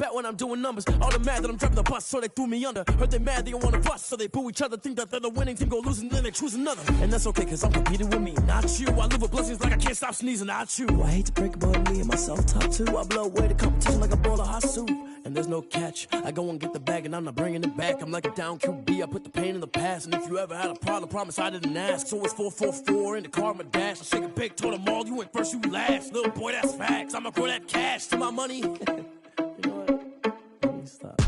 bet when I'm doing numbers. All the mad that I'm driving the bus, so they threw me under. Heard they mad, they don't want to bust, so they boo each other. Think that they're the winning team, go losing, then they choose another. And that's okay, cause I'm competing with me, not you. I live with blessings like I can't stop sneezing, not you. I hate to break it, but me and myself top two. I blow away the competition like a bowl of hot soup. And there's no catch. I go and get the bag and I'm not bringing it back. I'm like a down QB, I put the pain in the past. And if you ever had a problem, promise I didn't ask. So it's 444 in the car, my dash. I shake a big, told them all, you went first, you last. Little boy, that's facts. I'ma grow that cash to my money. You know what? Let me stop.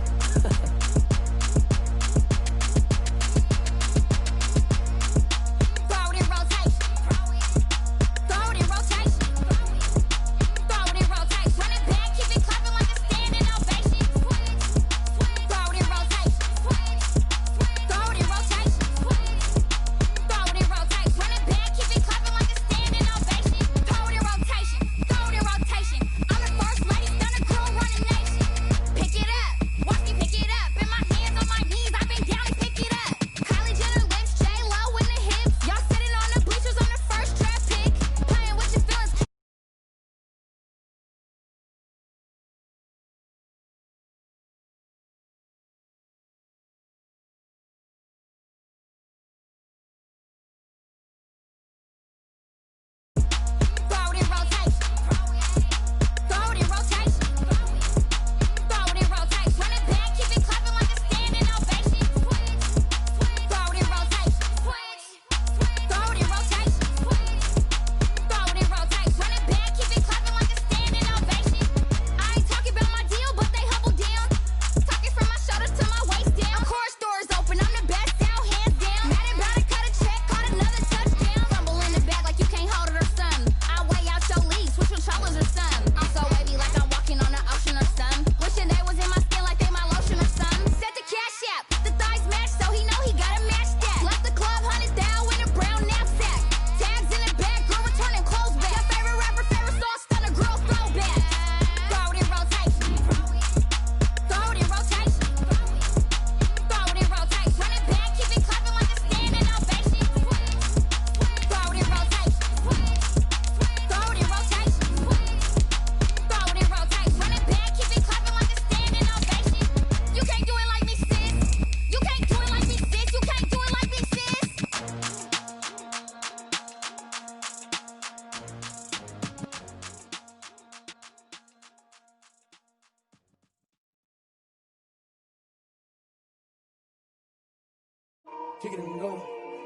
Kick it and go.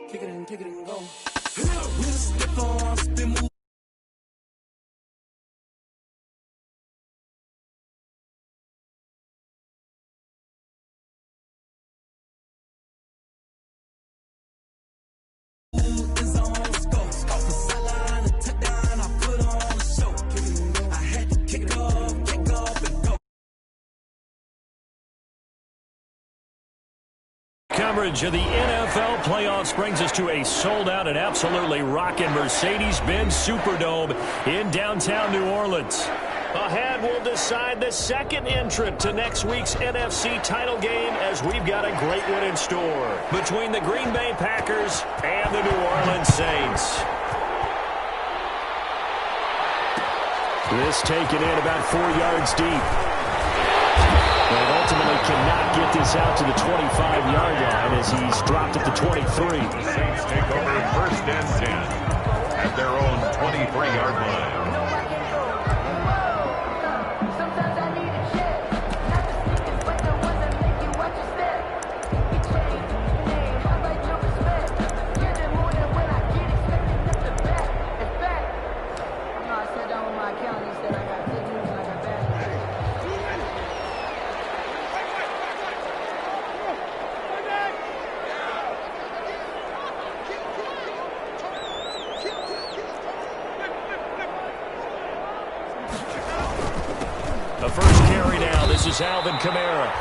Kick it and go. With a stiff arm, spin move. Coverage of the NFL playoffs brings us to a sold-out and absolutely rocking Mercedes-Benz Superdome in downtown New Orleans. Ahead, we'll decide the second entrant to next week's NFC title game as we've got a great one in store between the Green Bay Packers and the New Orleans Saints. This taken in about 4 yards deep. And ultimately cannot get this out to the 25-yard line as he's dropped at the 23. The Saints take over first and 10 at their own 23-yard line. The first carry now. This is Alvin Kamara.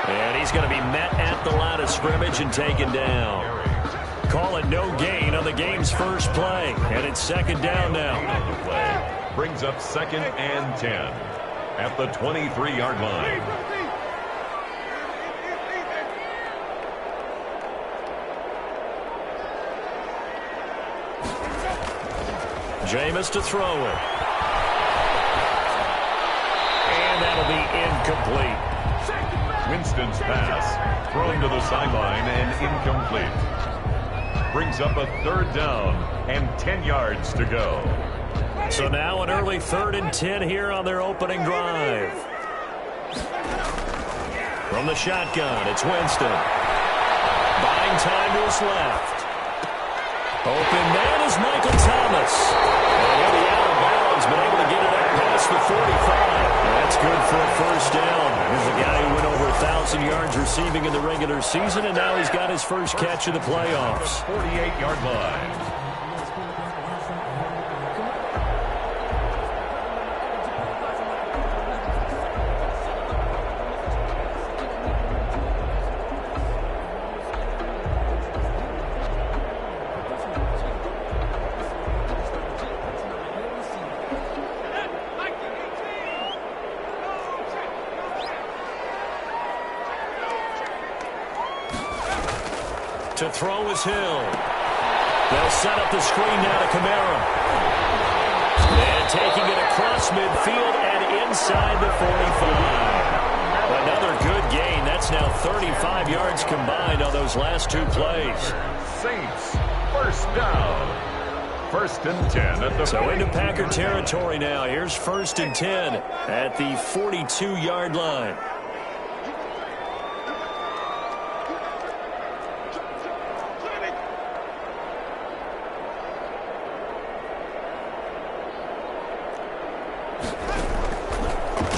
And he's going to be met at the line of scrimmage and taken down. Call it no gain on the game's first play. And it's second down now. The play brings up second and 10 at the 23-yard line. Jameis to throw it. And that'll be incomplete. Winston's pass thrown to the sideline and incomplete. Brings up a 3rd down and 10 yards to go. So now an early 3rd and 10 here on their opening drive. From the shotgun, it's Winston. Buying time to his left. Open man is Michael Thomas. And he'll be out of bounds, but able to get it up past the 45. That's good for a 1st down. Here's a guy who went over 1,000 yards receiving in the regular season, and now he's got his first catch of the playoffs. 48-yard line. To throw is Hill. They'll set up the screen now to Kamara. And taking it across midfield and inside the 45. Another good gain. That's now 35 yards combined on those last 2 plays. Saints, 1st down. 1st and 10 at the So into Packer territory now. Here's 1st and 10 at the 42-yard line.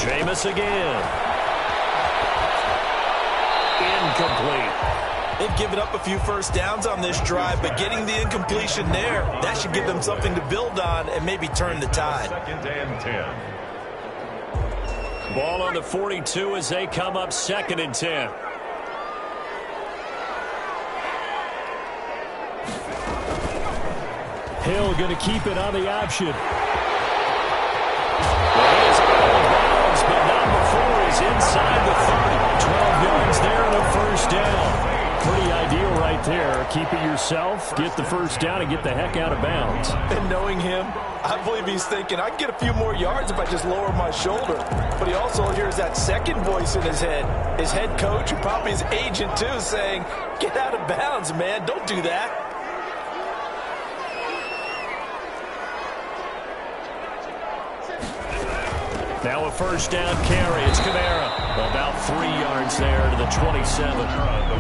Jameis again. Incomplete. They've given up a few 1st downs on this drive, but getting the incompletion there, that should give them something to build on and maybe turn the tide. 2nd and 10. Ball on the 42 as they come up 2nd and 10. Hill going to keep it on the option. But not before he's inside the 30. 12 yards there and a 1st down. Pretty ideal right there. Keep it yourself, get the 1st down, and get the heck out of bounds. And knowing him, I believe he's thinking, I can get a few more yards if I just lower my shoulder. But he also hears that second voice in his head. His head coach, and probably his agent too, saying, get out of bounds, man. Don't do that. Now a 1st down carry. It's Kamara. About 3 yards there to the 27. The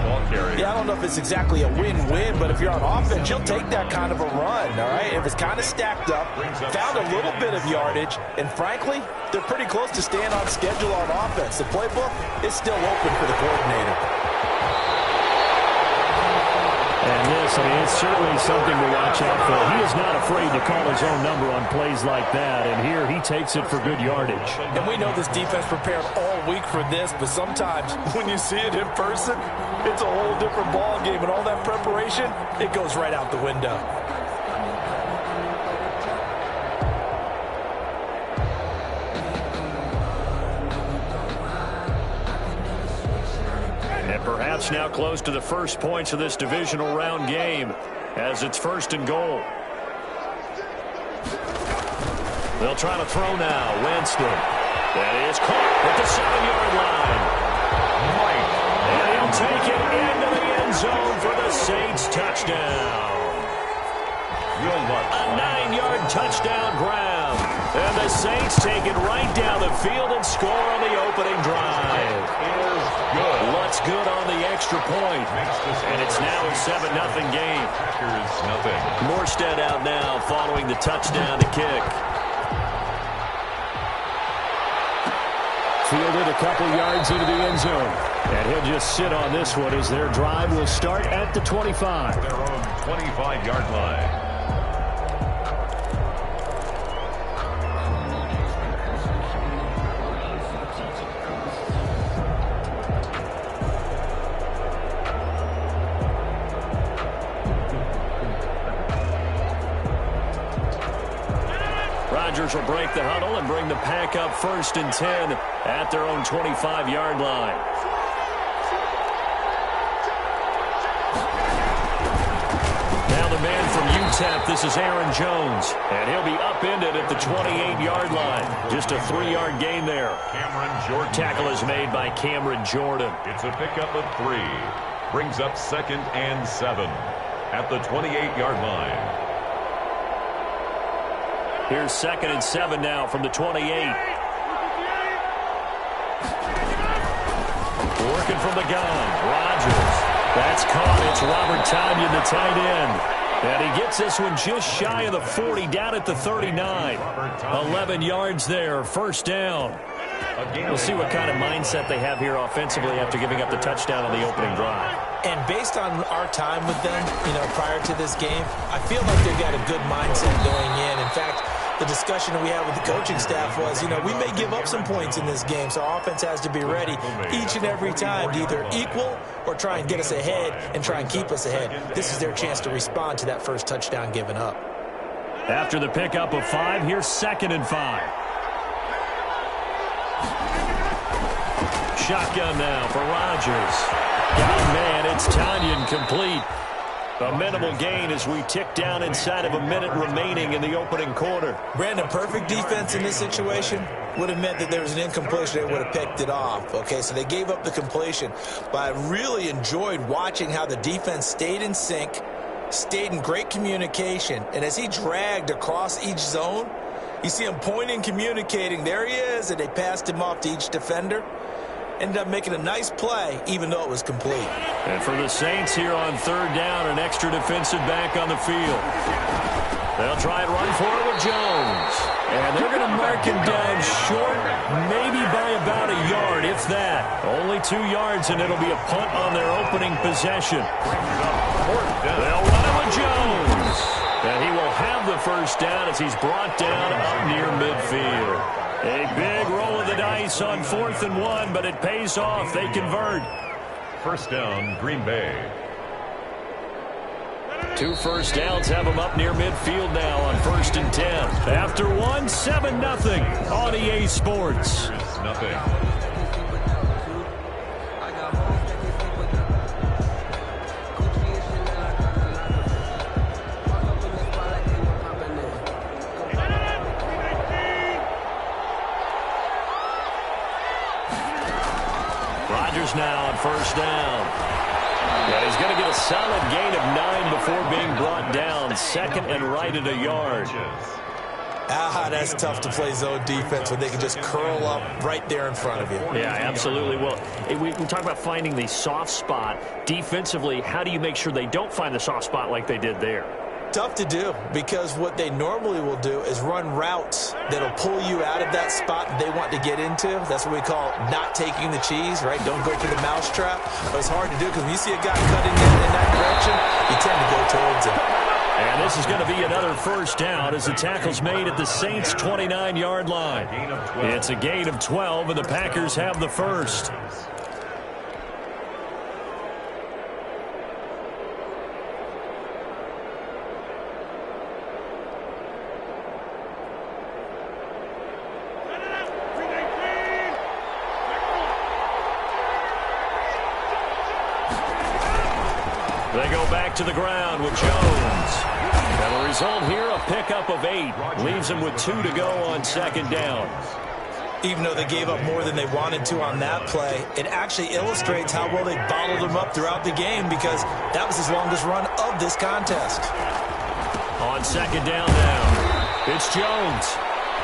ball carrier. Yeah, I don't know if it's exactly a win-win, but if you're on offense, you'll take that kind of a run, all right? If it's kind of stacked up, found a little bit of yardage, and frankly, they're pretty close to staying on schedule on offense. The playbook is still open for the coordinator. And this, it's certainly something to watch out for. He is not afraid to call his own number on plays like that, and here he takes it for good yardage. And we know this defense prepared all week for this, but sometimes when you see it in person, it's a whole different ball game, and all that preparation, it goes right out the window. Perhaps now close to the first points of this divisional round game as it's 1st and goal. They'll try to throw now. Winston. That is caught at the 7-yard line. And he'll take it into the end zone for the Saints touchdown. A 9-yard touchdown grab. And the Saints take it right down the field and score on the opening drive. What's good on the extra point? And it's now a 7-0 game. Morstead out now following the touchdown to kick. Fielded a couple yards into the end zone. And he'll just sit on this one as their drive will start at the 25. Their own 25-yard line. Rodgers will break the huddle and bring the pack up 1st and 10 at their own 25-yard line. Now the man from attempt. This is Aaron Jones. And he'll be upended at the 28-yard line. Just a 3-yard gain there. Cameron Jordan. Tackle is made by Cameron Jordan. It's a pickup of 3. Brings up 2nd and 7 at the 28-yard line. Here's 2nd and 7 now from the 28. Working from the gun. Rodgers. That's caught. It's Robert Tonyan, the tight end. And he gets this one just shy of the 40, down at the 39. 11 yards there, first down. We'll see what kind of mindset they have here offensively after giving up the touchdown on the opening drive. And based on our time with them, prior to this game, I feel like they've got a good mindset going in. In fact, the discussion we had with the coaching staff was, we may give up some points in this game, so our offense has to be ready each and every time to either equal or try and get us ahead and try and keep us ahead. This is their chance to respond to that first touchdown given up. After the pickup of 5, here's 2nd and 5. Shotgun now for Rodgers. Got man, it's Tonyan complete. A minimal gain as we tick down inside of a minute remaining in the opening quarter. Brandon, perfect defense in this situation would have meant that there was an incompletion. They would have picked it off. Okay, so they gave up the completion. But I really enjoyed watching how the defense stayed in sync, stayed in great communication. And as he dragged across each zone, you see him pointing, communicating. There he is, and they passed him off to each defender. Ended up making a nice play, even though it was complete. And for the Saints here on 3rd down, an extra defensive back on the field. They'll try and run for it with Jones. And they're going to mark him down short, maybe by about a yard, if that. Only 2 yards, and it'll be a punt on their opening possession. They'll run it with Jones. And he will have the first down as he's brought down up near midfield. A big roll of the dice on 4th and 1, but it pays off. They convert. First down, Green Bay. 2 first downs have them up near midfield now on 1st and 10. After 1, 7-0 on EA Sports. Nothing. Now on 1st down. And he's going to get a solid gain of 9 before being brought down. 2nd and right at a yard. That's tough to play zone defense when they can just curl up right there in front of you. Yeah, absolutely. Well, we talk about finding the soft spot. Defensively, how do you make sure they don't find the soft spot like they did there? Tough to do, because what they normally will do is run routes that'll pull you out of that spot that they want to get into. That's what we call not taking the cheese, right? Don't go for the mousetrap. But it's hard to do because when you see a guy cutting in that direction, you tend to go towards him. And this is going to be another first down as the tackle's made at the Saints' 29-yard line. It's a gain of 12, and the Packers have the first. They go back to the ground with Jones. And the result here, a pickup of 8. Leaves them with 2 to go on 2nd down. Even though they gave up more than they wanted to on that play, it actually illustrates how well they bottled them up throughout the game, because that was his longest run of this contest. On 2nd down now, it's Jones.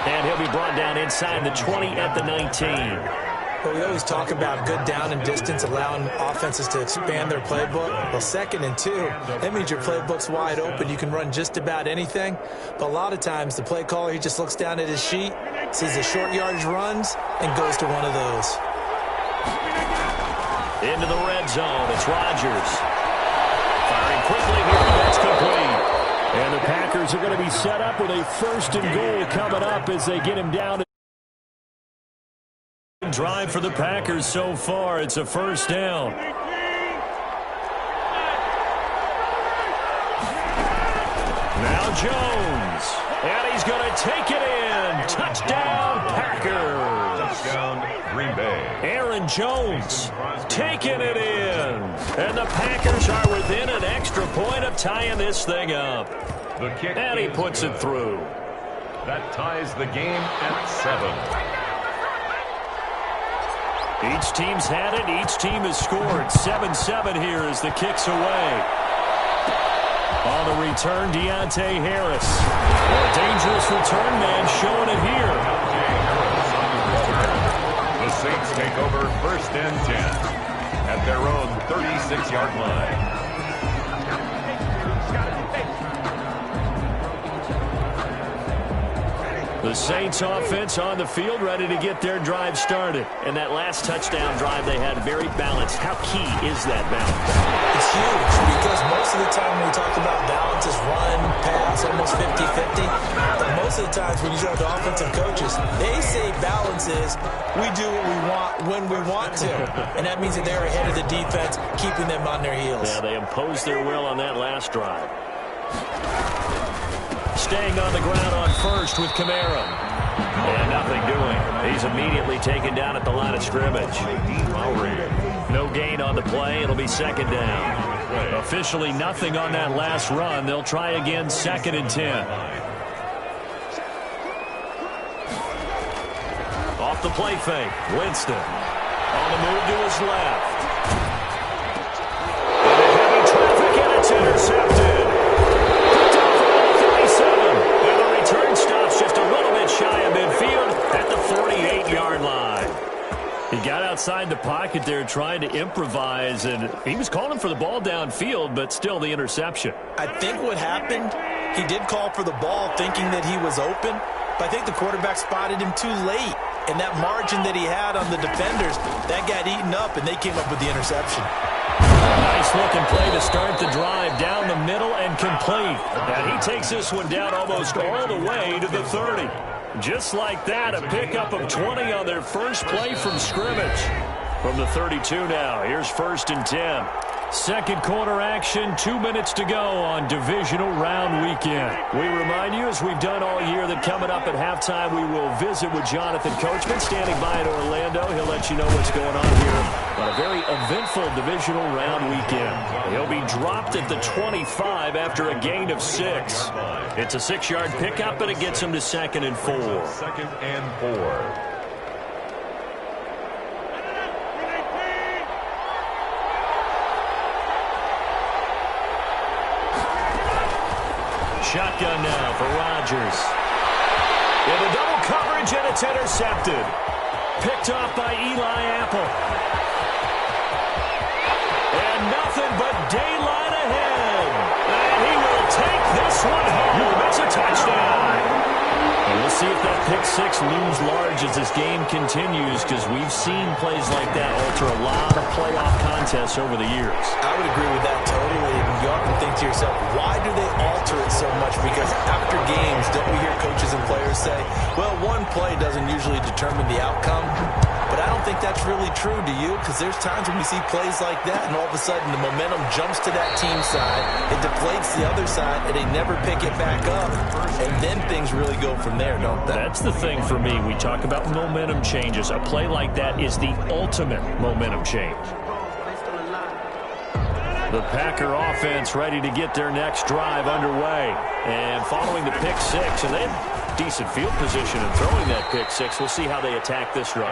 And he'll be brought down inside the 20 at the 19. Well, we always talk about good down and distance, allowing offenses to expand their playbook. Well, 2nd and 2, that means your playbook's wide open. You can run just about anything. But a lot of times, the play caller, he just looks down at his sheet, sees the short yardage runs, and goes to one of those. Into the red zone, it's Rodgers. Firing quickly here, that's complete. And the Packers are going to be set up with a 1st and goal coming up as they get him down. Drive for the Packers so far. It's a 1st down. Now Jones. And he's going to take it in. Touchdown, Packers. Touchdown, Green Bay. Aaron Jones taking it in. And the Packers are within an extra point of tying this thing up. The kick And he puts it through. That ties the game at 7. Each team's had it. Each team has scored. 7-7 here as the kick's away. On the return, Deontay Harris. A dangerous return man showing it here. The Saints take over 1st and 10 at their own 36-yard line. The Saints offense on the field, ready to get their drive started. And that last touchdown drive they had very balanced. How key is that balance? It's huge because most of the time when we talk about balance is run, pass, almost 50-50. But most of the times when you talk to offensive coaches, they say balance is we do what we want when we want to. And that means that they're ahead of the defense, keeping them on their heels. Yeah, they imposed their will on that last drive. Staying on the ground on first with Kamara. And nothing doing. He's immediately taken down at the line of scrimmage. No gain on the play. It'll be 2nd down. Officially nothing on that last run. They'll try again 2nd and 10. Off the play fake. Winston. On the move to his left. Into heavy traffic, and it's intercepted. And the return stops just a little bit shy of midfield at the 48-yard line. He got outside the pocket there trying to improvise, and he was calling for the ball downfield, but still the interception. I think what happened, he did call for the ball thinking that he was open, but I think the quarterback spotted him too late. And that margin that he had on the defenders, that got eaten up, and they came up with the interception. Nice looking play to start the drive down the middle and complete. And he takes this one down almost all the way to the 30. Just like that, a pickup of 20 on their first play from scrimmage. From the 32 now, here's 1st and 10. Second quarter action, 2 minutes to go on divisional round weekend. We remind you, as we've done all year, that coming up at halftime, we will visit with Jonathan Coachman, standing by in Orlando. He'll let you know what's going on here on a very eventful divisional round weekend. He'll be dropped at the 25 after a gain of 6. It's a 6-yard pickup, and it gets him to 2nd and 4. 2nd and 4. Shotgun now for Rodgers. Into double coverage, and it's intercepted. Picked off by Eli Apple. And nothing but daylight ahead. And he will take this one home. It's a touchdown. And we'll see if that pick 6 looms large as this game continues, because we've seen plays like that alter a lot of playoff contests over the years. I would agree with that totally. And you often think to yourself, why do they alter it so much? Because after games, don't we hear coaches and players say, well, one play doesn't usually determine the outcome? But I don't think that's really true, do you? Because there's times when we see plays like that, and all of a sudden the momentum jumps to that team side, it deflates the other side, and they never pick it back up. And then things really go from there, don't they? That's the thing for me. We talk about momentum changes. A play like that is the ultimate momentum change. The Packer offense ready to get their next drive underway. And following the pick 6, and they have decent field position in throwing that pick 6. We'll see how they attack this drive.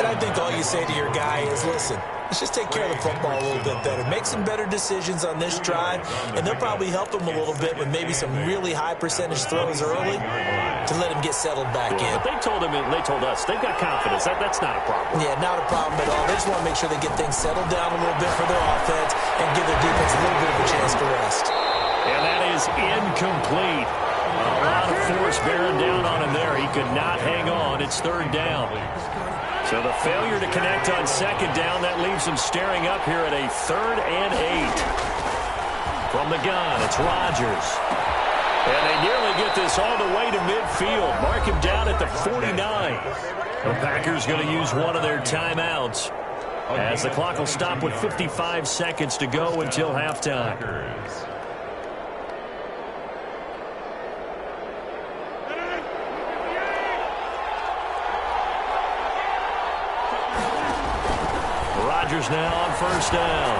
And I think all you say to your guy is, listen, let's just take care of the football a little bit better. Make some better decisions on this drive, and they'll probably help him a little bit with maybe some really high percentage throws early to let him get settled back in. But they told us, they've got confidence. That's not a problem. Yeah, not a problem at all. They just want to make sure they get things settled down a little bit for their offense and give their defense a little bit of a chance to rest. And that is incomplete. A lot of force bearing down on him there. He could not hang on. It's 3rd down. So the failure to connect on 2nd down, that leaves him staring up here at a 3rd and 8. From the gun, it's Rodgers. And they nearly get this all the way to midfield. Mark him down at the 49. The Packers going to use one of their timeouts, as the clock will stop with 55 seconds to go until halftime. Rodgers now on 1st down.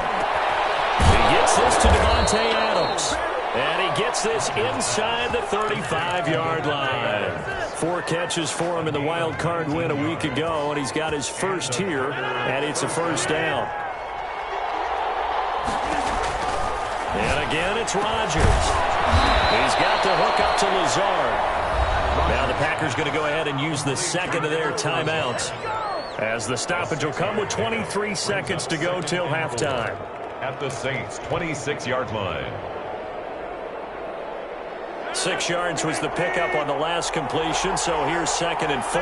He gets this to Devontae Adams. And he gets this inside the 35-yard line. 4 catches for him in the wild card win a week ago, and he's got his first here, and it's a first down. And again, it's Rodgers. He's got the hook up to Lazard. Now the Packers going to go ahead and use the second of their timeouts, as the stoppage will come with 23 seconds to go till halftime. At the Saints' 26-yard line. 6 yards was the pickup on the last completion, so here's 2nd and 4.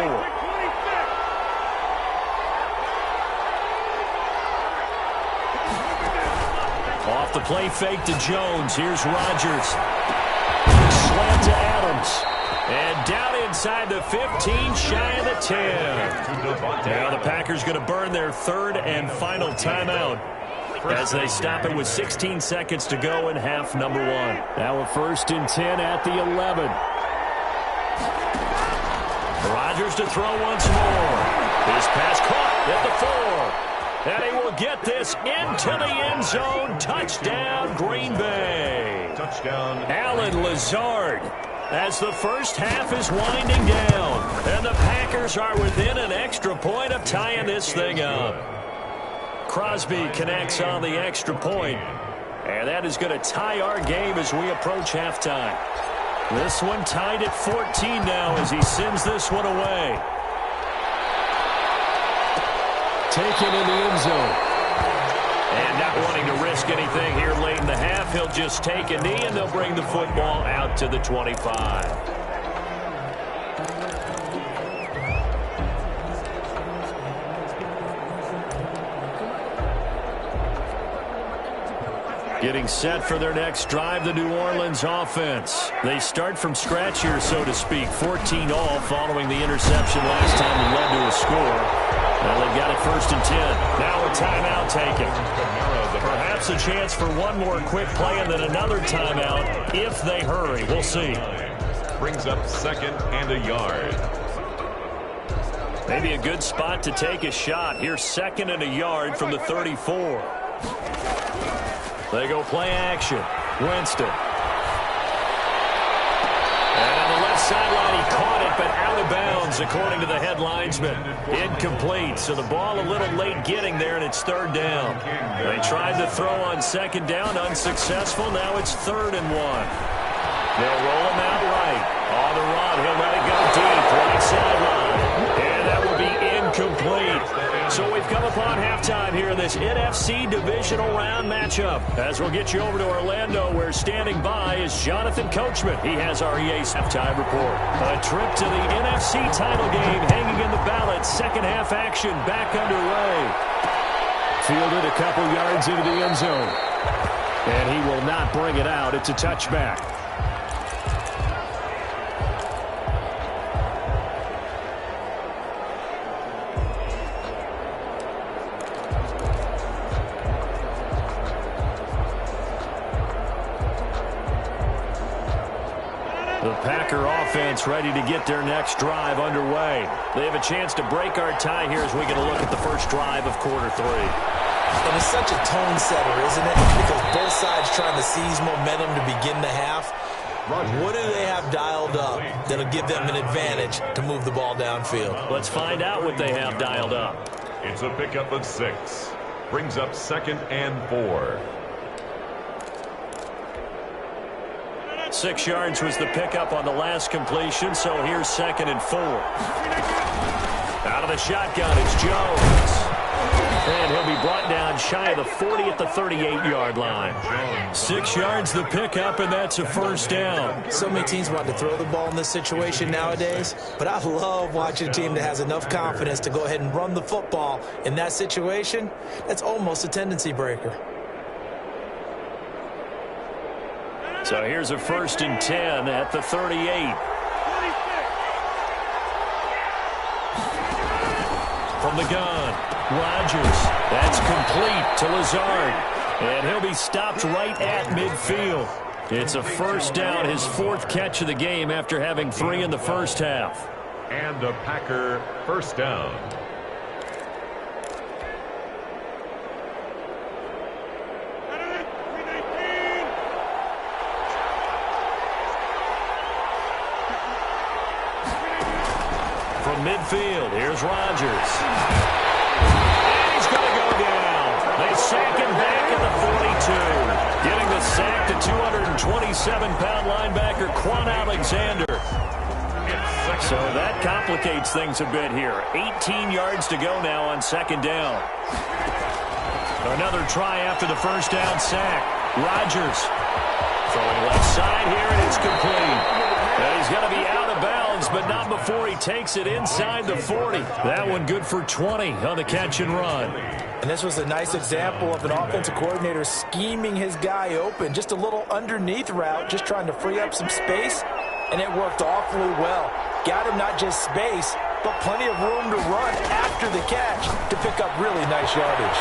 Off the play fake to Jones. Here's Rodgers. Slant to Adams. And down inside the 15, shy of the 10. Now the Packers going to burn their 3rd and final timeout as they stop it with 16 seconds to go in half number 1. Now a 1st and 10 at the 11. Rodgers to throw once more. His pass caught at the 4. And he will get this into the end zone. Touchdown, Green Bay. Touchdown, Allen Lazard. As the first half is winding down, and the Packers are within an extra point of tying this thing up. Crosby connects on the extra point, and that is going to tie our game as we approach halftime. This one tied at 14 now as he sends this one away. Taken in the end zone. And not wanting to risk anything here late in the half, he'll just take a knee, and they'll bring the football out to the 25. Getting set for their next drive, the New Orleans offense. They start from scratch here, so to speak. 14 all following the interception last time that led to a score. Well, they've got it 1st and 10. Now a timeout taken. Perhaps a chance for one more quick play and then another timeout if they hurry. We'll see. Brings up 2nd and a yard. Maybe a good spot to take a shot. Here's 2nd and a yard from the 34. They go play action. Winston. And on the left sideline, he caught it, but out of bounds, according to the head linesman. Incomplete, so the ball a little late getting there, and it's 3rd down. They tried to throw on 2nd down, unsuccessful. Now it's 3rd and 1. They'll roll him out right. On the run, he'll let it go deep, right sideline. And that will be incomplete. So we've come upon halftime here in this NFC divisional round matchup. As we'll get you over to Orlando, where standing by is Jonathan Coachman. He has our EA's halftime report. A trip to the NFC title game hanging in the balance. 2nd half action back underway. Fielded a couple yards into the end zone. And he will not bring it out. It's a touchback. The Packer offense ready to get their next drive underway. They have a chance to break our tie here as we get a look at the first drive of quarter 3. And it's such a tone setter, isn't it? Because both sides trying to seize momentum to begin the half. What do they have dialed up that'll give them an advantage to move the ball downfield? Let's find out what they have dialed up. It's a pickup of 6. Brings up 2nd and 4. 6 yards was the pickup on the last completion, so here's 2nd and 4. Out of the shotgun, it's Jones. And he'll be brought down shy of the 40 at the 38-yard line. 6 yards the pickup, and that's a 1st down. So many teams want to throw the ball in this situation nowadays, but I love watching a team that has enough confidence to go ahead and run the football in that situation. That's almost a tendency breaker. So here's a 1st and 10 at the 38. From the gun, Rodgers. That's complete to Lazard. And he'll be stopped right at midfield. It's a 1st down, his 4th catch of the game after having 3 in the first half. And a Packer 1st down. midfield. Here's Rodgers. And he's going to go down. They sack him back at the 42. Getting the sack to 227-pound linebacker Quan Alexander. So that complicates things a bit here. 18 yards to go now on second down. Another try after the first down sack. Rodgers throwing left side here, and it's complete. And he's going to be out of bounds, but not before he takes it inside the 40. That one good for 20 on the catch and run. And this was a nice example of an offensive coordinator scheming his guy open. Just a little underneath route, just trying to free up some space, and it worked awfully well. Got him not just space, but plenty of room to run after the catch to pick up really nice yardage.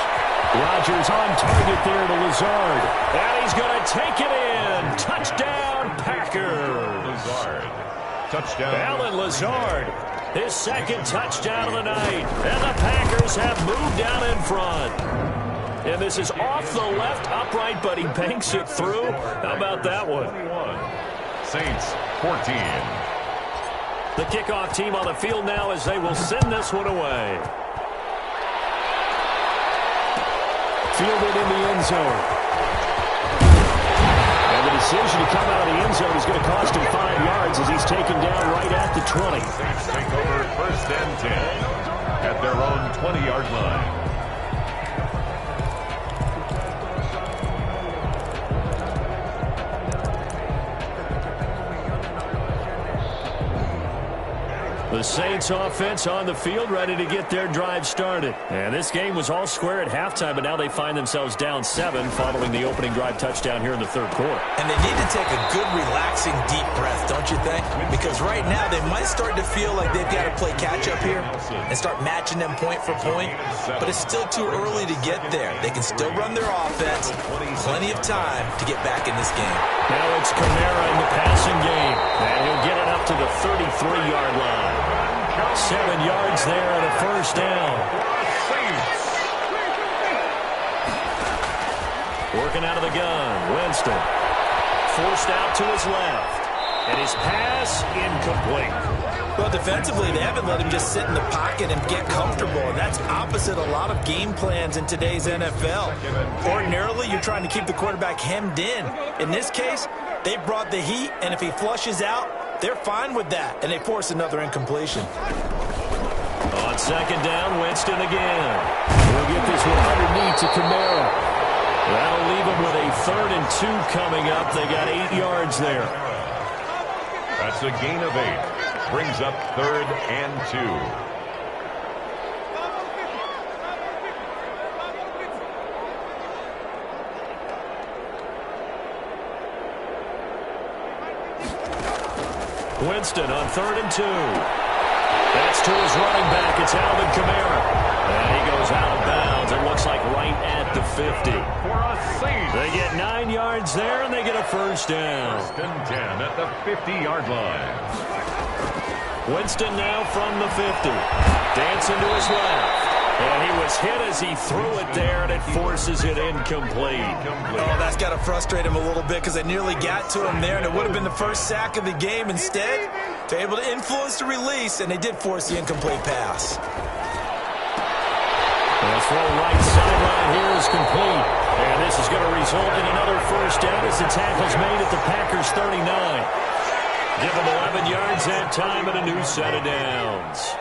Rodgers on target there to Lazard. And he's going to take it in. Touchdown, Packers. Lazard. Touchdown. Alan Lazard, his second touchdown of the night. And the Packers have moved down in front. And this is off the left upright, but he banks it through. How about that one? 21. Saints, 14. The kickoff team on the field now as they will send this one away. Fielded in the end zone. And the decision to come out of the end zone is going to cost him 5 yards as he's taken down right at the 20. Saints take over first and 10 at their own 20-yard line. The Saints offense on the field, ready to get their drive started. And this game was all square at halftime, but now they find themselves down 7 following the opening drive touchdown here in the third quarter. And they need to take a good, relaxing, deep breath, don't you think? Because right now they might start to feel like they've got to play catch-up here and start matching them point for point. But it's still too early to get there. They can still run their offense. Plenty of time to get back in this game. Now it's Kamara in the passing game. And he'll get it up to the 33-yard line. 7 yards there and a first down. Working out of the gun. Winston forced out to his left. And his pass incomplete. Well, defensively, they haven't let him just sit in the pocket and get comfortable. And that's opposite a lot of game plans in today's NFL. Ordinarily, you're trying to keep the quarterback hemmed in. In this case, they brought the heat, and if he flushes out, they're fine with that, and they force another incompletion. On second down, Winston again. We'll get this one underneath to Kamara. That'll leave them with a 3rd and 2 coming up. They got 8 yards there. That's a gain of 8. Brings up 3rd and 2. Winston on 3rd and 2. That's to his running back. It's Alvin Kamara. And he goes out of bounds. It looks like right at the 50. They get 9 yards there, and they get a first down. First and 10 at the 50-yard line. Winston now from the 50. Dancing to his left. And he was hit as he threw it there, and it forces it incomplete. Oh, that's got to frustrate him a little bit because they nearly got to him there, and it would have been the first sack of the game. Instead, they're able to influence the release, and they did force the incomplete pass. The throw right sideline here is complete. And this is going to result in another first down as the tackle's made at the Packers' 39. Give them 11 yards that time and a new set of downs.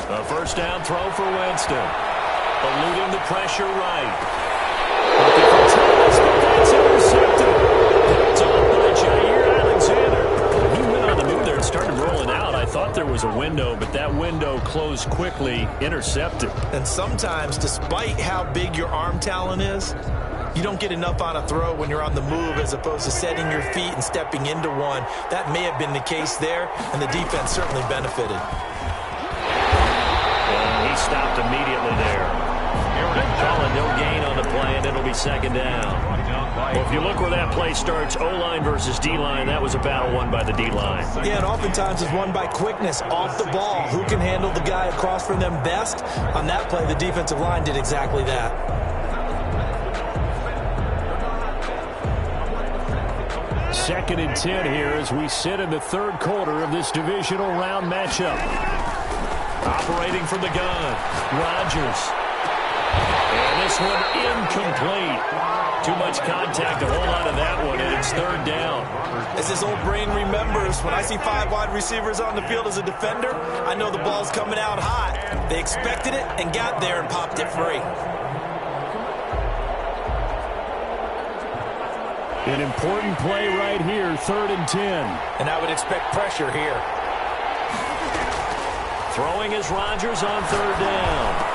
A first down throw for Winston. Eluding the pressure right. Looking for Thomas, but that's intercepted. It's off by Jair Alexander. He went on the move there and started rolling out. I thought there was a window, but that window closed quickly, intercepted. And sometimes, despite how big your arm talent is, you don't get enough on a throw when you're on the move as opposed to setting your feet and stepping into one. That may have been the case there, and the defense certainly benefited. And he stopped immediately there. Calling no gain on the play, and it'll be second down. Well, if you look where that play starts, O-line versus D-line, that was a battle won by the D-line. Yeah, and oftentimes it's won by quickness off the ball. Who can handle the guy across from them best? On that play, the defensive line did exactly that. 2nd and 10 here as we sit in the third quarter of this divisional round matchup. Operating from the gun, Rodgers. And this one incomplete. Too much contact to hold on to that one, and it's 3rd down. As his old brain remembers, when I see 5 wide receivers on the field as a defender, I know the ball's coming out hot. They expected it and got there and popped it free. An important play right here, 3rd and 10. And I would expect pressure here. Throwing is Rodgers on 3rd down.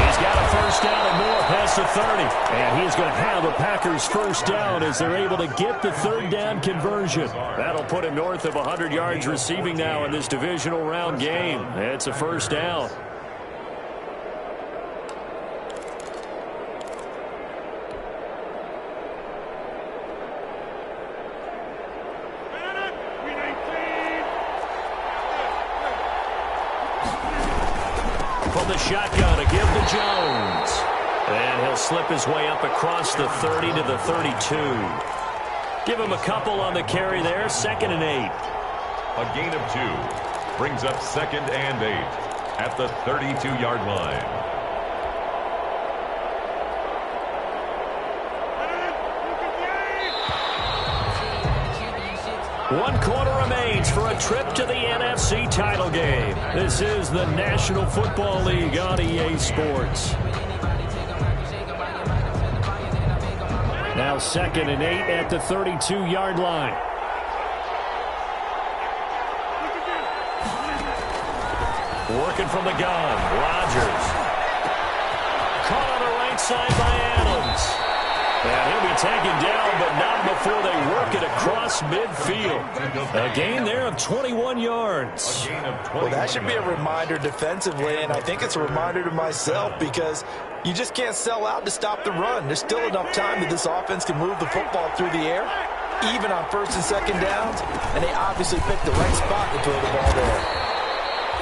He's got a 1st down and more past the 30. And he's going to have a Packers 1st down as they're able to get the 3rd down conversion. That'll put him north of 100 yards receiving now in this divisional round game. It's a 1st down. From the shotgun, a give to Jones. And he'll slip his way up across the 30 to the 32. Give him a couple on the carry there, 2nd and 8. A gain of 2 brings up 2nd and 8 at the 32-yard line. One quarter remains for a trip to the NFC title game. This is the National Football League on EA Sports. Now 2nd and 8 at the 32-yard line. Working from the gun, Rodgers. Caught on the right side by Adams. And he'll be taken down, but not before they work it across midfield. A gain there of 21 yards. Well, that should be a reminder defensively, and I think it's a reminder to myself because you just can't sell out to stop the run. There's still enough time that this offense can move the football through the air, even on 1st and 2nd downs, and they obviously picked the right spot to throw the ball there.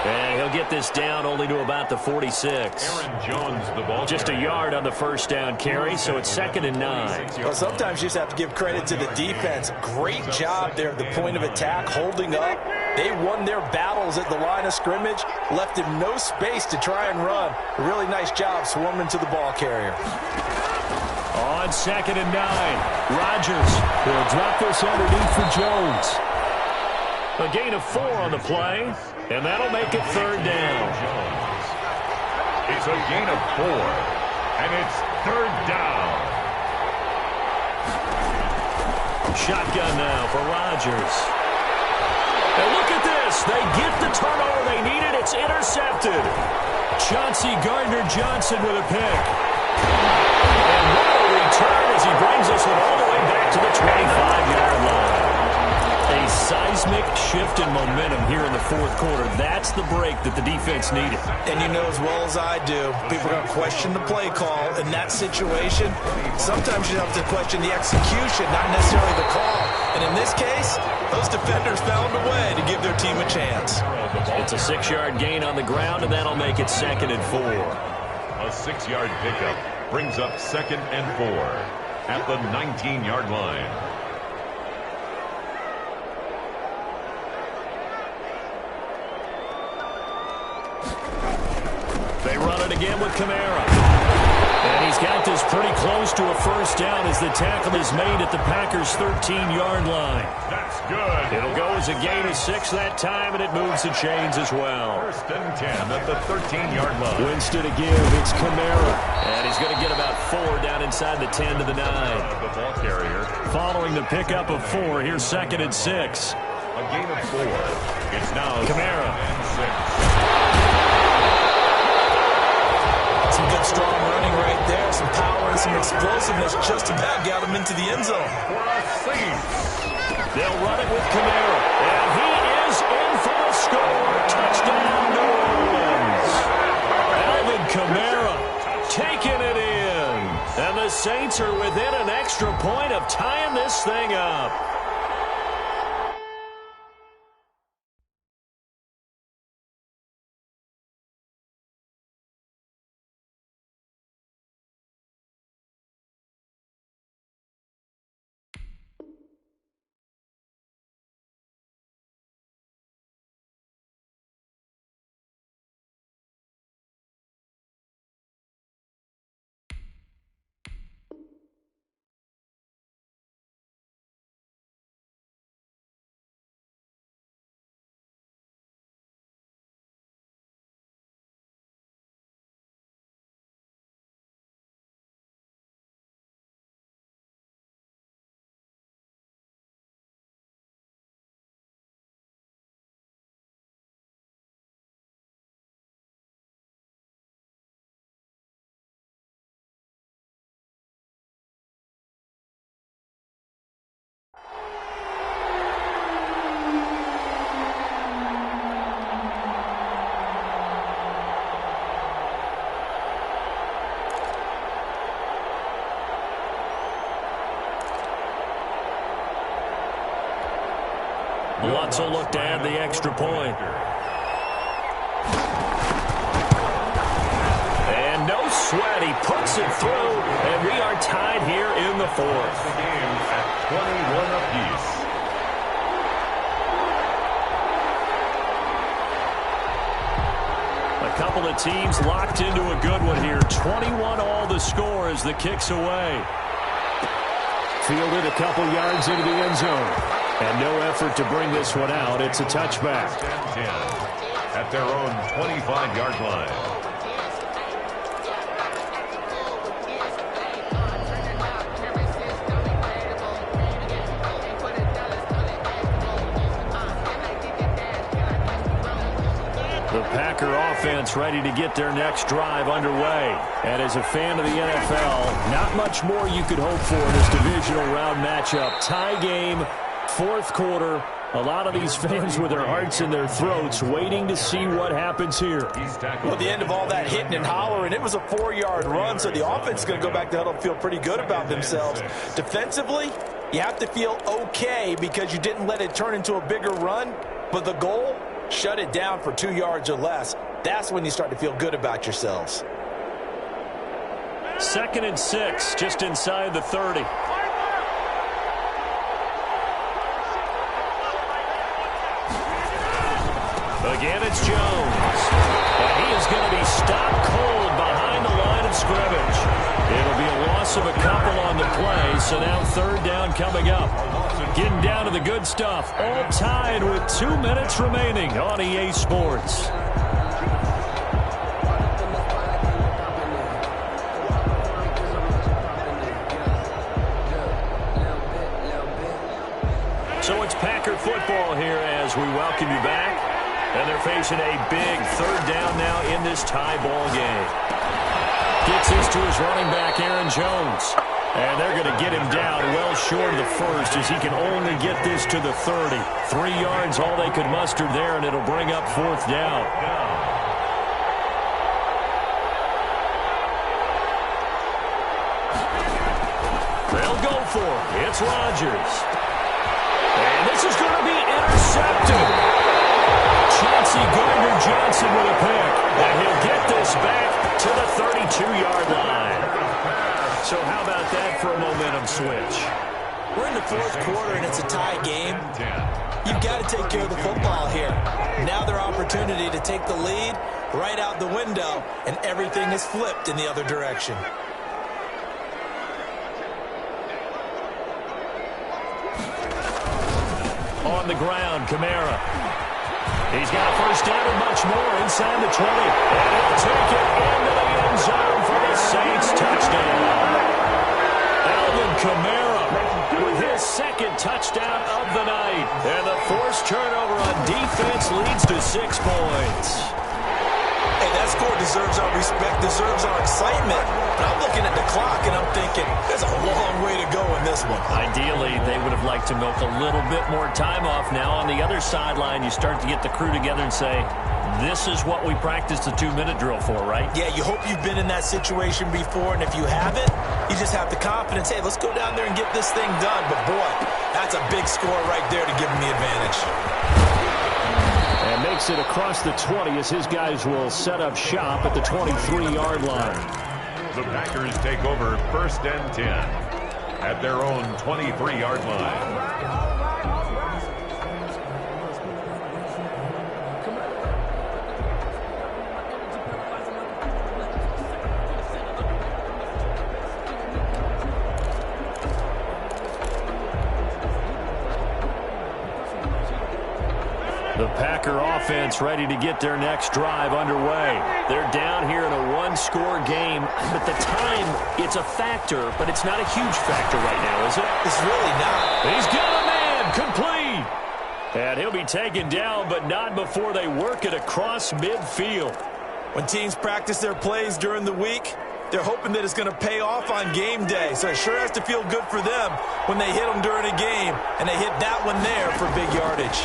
And he'll get this down only to about the 46. Aaron Jones, the ball Just a yard on the 1st down carry, so it's 2nd and 9. Well, sometimes you just have to give credit to the defense. Great job there at the point of attack, holding up. They won their battles at the line of scrimmage, left him no space to try and run. A really nice job swarming to the ball carrier. On 2nd and 9, Rodgers will drop this underneath for Jones. A gain of 4 on the play, and that'll make it 3rd down. It's a gain of 4, and it's 3rd down. Shotgun now for Rodgers. And look at this. They get the turnover they needed. It's intercepted. Chauncey Gardner-Johnson with a pick. And what a return as he brings us all the way back to the 25-yard line. A seismic shift in momentum here in the 4th quarter. That's the break that the defense needed. And you know as well as I do, people are going to question the play call in that situation. Sometimes you have to question the execution, not necessarily the call. And in this case, those defenders found a way to give their team a chance. It's a 6-yard gain on the ground, and that'll make it 2nd and 4. A 6-yard pickup brings up 2nd and 4 at the 19-yard line. They run it again with Kamara. And he's got this pretty close to a 1st down as the tackle is made at the Packers' 13-yard line. That's good. It'll go as a gain of 6 that time, and it moves the chains as well. 1st and 10 at the 13-yard line. Winston to give. It's Kamara. And he's going to get about 4 down inside the 10 to the 9. The ball carrier. Following the pickup of 4, here's 2nd and 6. A gain of 4. It's now Kamara. 2nd and 6. Some good strong running right there, some power and some explosiveness just about got him into the end zone. They'll run it with Kamara, and he is in for the score. Touchdown, New Orleans. Alvin Kamara taking it in, and the Saints are within an extra point of tying this thing up. Bucks will look to add the extra point. And no sweat. He puts it through, and we are tied here in the fourth. The game at 21 apiece. A couple of teams locked into a good one here. 21 all the score as the kick's away. Fielded a couple yards into the end zone. And no effort to bring this one out. It's a touchback. 10 at their own 25-yard line. The Packer offense ready to get their next drive underway. And as a fan of the NFL, not much more you could hope for in this divisional round matchup. Tie game, fourth quarter. A lot of these fans with their hearts in their throats waiting to see what happens here. Well, at the end of all that hitting and hollering, it was a 4-yard run, so the offense is going to go back to huddle and feel pretty good about themselves. Defensively, you have to feel okay because you didn't let it turn into a bigger run, but the goal, shut it down for 2 yards or less. That's when you start to feel good about yourselves. 2nd and 6, just inside the 30. Again, it's Jones. And he is going to be stopped cold behind the line of scrimmage. It'll be a loss of a couple on the play, so now 3rd down coming up. Getting down to the good stuff. All tied with 2 minutes remaining on EA Sports. So it's Packer football here as we welcome you back. And they're facing a big 3rd down now in this tie ball game. Gets this to his running back, Aaron Jones. And they're going to get him down well short of the first as he can only get this to the 30. 3 yards, all they could muster there, and it'll bring up 4th down. They'll go for it. It's Rodgers. And this is going to be intercepted. Chauncey Gardner-Johnson with a pick. And he'll get this back to the 32-yard line. So how about that for a momentum switch? We're in the 4th quarter, and it's a tie game. You've got to take care of the football here. Now their opportunity to take the lead right out the window, and everything is flipped in the other direction. On the ground, Kamara. He's got a first down and much more inside the 20. And he'll take it into the end zone for the Saints touchdown. Alvin Kamara with his 2nd touchdown of the night. And the forced turnover on defense leads to 6 points. Hey, that score deserves our respect, deserves our excitement. But I'm looking at the clock, and I'm thinking, there's a long way to go in this one. Ideally, they would have liked to milk a little bit more time off. Now, on the other sideline, you start to get the crew together and say, this is what we practiced the 2-minute drill for, right? Yeah, you hope you've been in that situation before, and if you haven't, you just have the confidence, hey, let's go down there and get this thing done. But, boy, that's a big score right there to give them the advantage. And makes it across the 20 as his guys will set up shop at the 23-yard line. The Packers take over 1st and 10 at their own 23-yard line. The Packer offense ready to get their next drive underway. They're down here in a 1-score game, but the time, it's a factor, but it's not a huge factor right now, is it? It's really not. He's got a man, complete. And he'll be taken down, but not before they work it across midfield. When teams practice their plays during the week, they're hoping that it's going to pay off on game day. So it sure has to feel good for them when they hit them during a game, and they hit that one there for big yardage.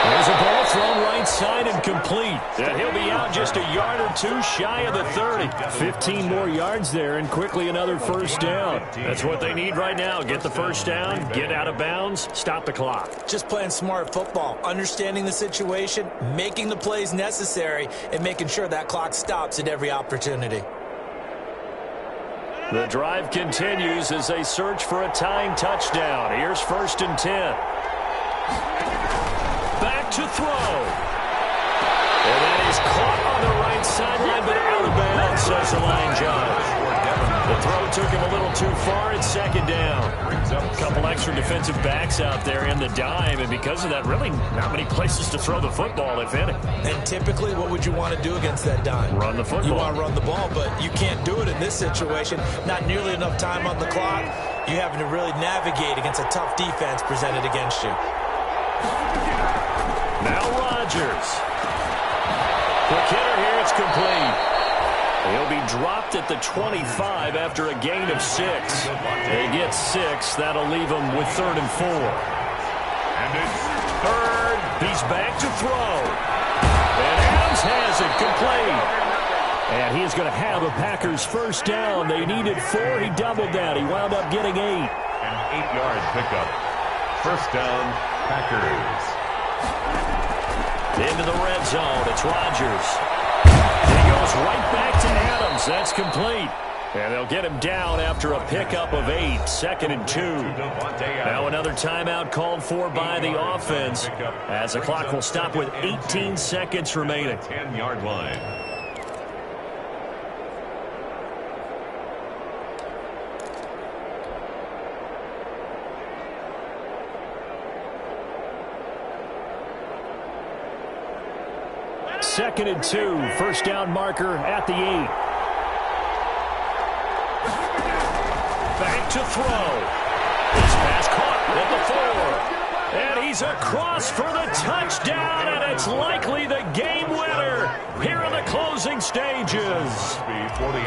There's a ball thrown right right side and complete. And he'll be out just a yard or two shy of the 30. 15 more yards there and quickly another first down. That's what they need right now. Get the first down, get out of bounds, stop the clock. Just playing smart football, understanding the situation, making the plays necessary, and making sure that clock stops at every opportunity. The drive continues as they search for a tying touchdown. Here's 1st and 10. Back to throw. And that is caught on the right sideline, but out of bounds, says the line judge. The throw took him a little too far. It's 2nd down. A couple extra defensive backs out there in the dime, and because of that, really not many places to throw the football, if any. And typically, what would you want to do against that dime? Run the football. You want to run the ball, but you can't do it in this situation. Not nearly enough time on the clock. You're having to really navigate against a tough defense presented against you. Now Rodgers. Quick hitter here, it's complete. He'll be dropped at the 25 after a gain of 6. They get 6. That'll leave him with 3rd and 4. And it's 3rd. He's back to throw. And Adams has it complete. And he's going to have a Packers first down. They needed 4. He doubled that. He wound up getting 8. an 8-yard pickup. First down, Packers. Into the red zone. It's Rodgers. He goes right back to Adams. That's complete. And they'll get him down after a pickup of 8. 2nd and 2. Now another timeout called for by the offense as the clock will stop with 18 seconds remaining. 10-yard line. Second and 2. First down marker at the 8. Back to throw. This pass caught at the 4. And he's across for the touchdown, and it's likely the game winner here in the closing stages.